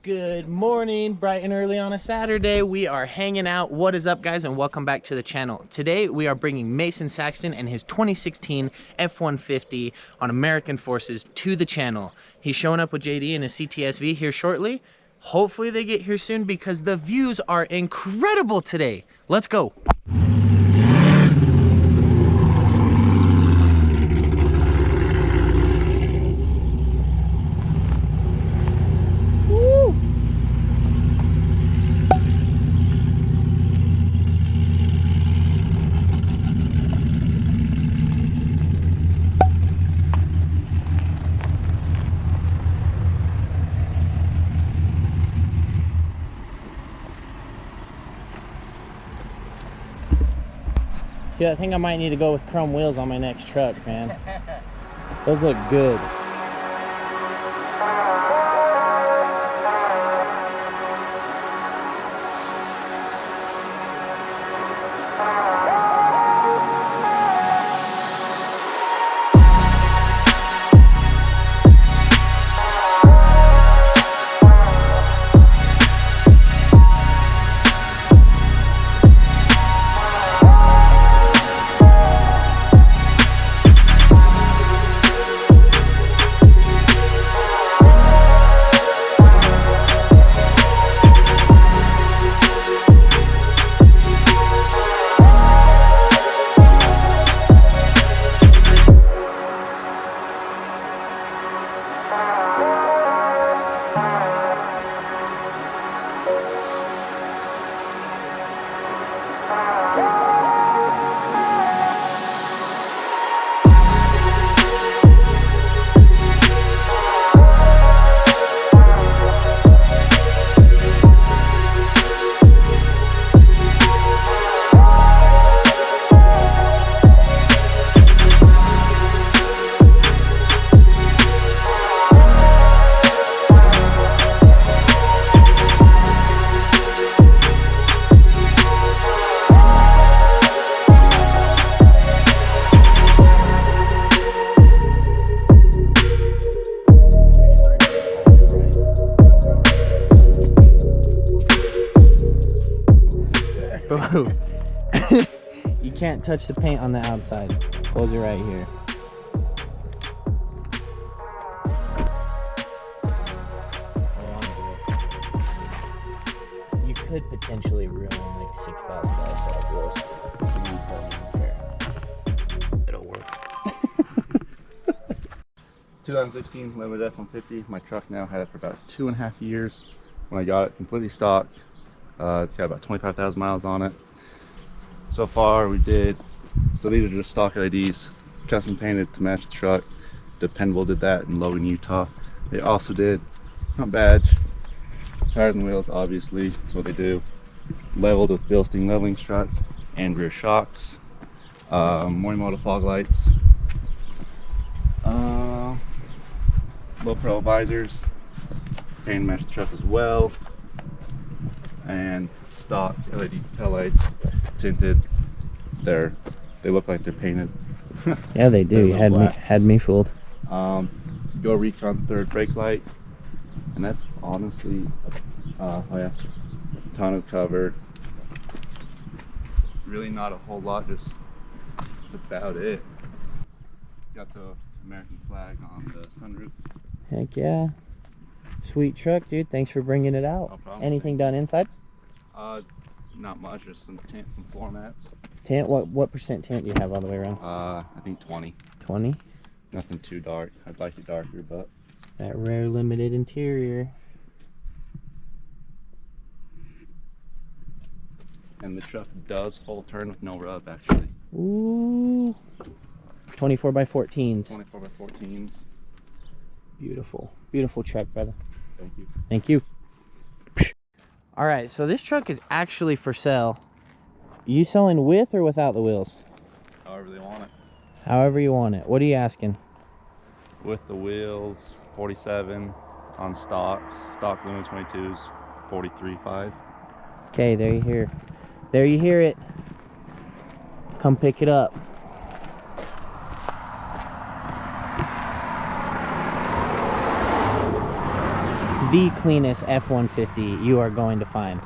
Good morning, bright and early on a Saturday. We are hanging out. What is up, guys, and welcome back to the channel. Today we are bringing Mason Saxton and his 2016 F-150 on American Forces to the channel. He's showing up with JD in a CTSV here shortly. Hopefully they get here soon because the views are incredible today. Let's go. Dude, I think I might need to go with chrome wheels on my next truck, man. Those look good. You can't touch the paint on the outside. Close it right here. You could potentially ruin like $6,000 set of wheels. You don't even care. It'll work. 2016 Limited F-150. My truck now had it for about 2.5 years. When I got it completely stock, it's got about 25,000 miles on it. So far we did, so these are just stock LEDs, custom painted to match the truck. Dependable did that in Logan, Utah. They also did front badge, tires and wheels, obviously, that's what they do. Leveled with Bilstein leveling struts and rear shocks. Morning mode fog lights. Low pro visors. Paint match the truck as well. And stock LED taillights, tinted. They look like they're painted. Yeah, they do. You had me fooled. Go Recon third brake light, and that's honestly, oh yeah, ton of cover. Really not a whole lot. Just that's about it. Got the American flag on the sunroof. Heck yeah. Sweet truck, dude. Thanks for bringing it out. No problem. Anything done inside? Not much. Just some tint, some floor mats. Tint? What percent tint do you have all the way around? I think 20. 20? Nothing too dark. I'd like it darker, but that rare limited interior. And the truck does full turn with no rub, actually. Ooh. 24 by 14s. 24 by 14s. Beautiful. Beautiful truck, brother. Thank you. Thank you. All right, so this truck is actually for sale. You selling with or without the wheels? However they want it. However you want it. What are you asking? With the wheels, 47 on stock Lumen 22s, 43.5. Okay, there you hear. There you hear it. Come pick it up. the cleanest F-150 you are going to find.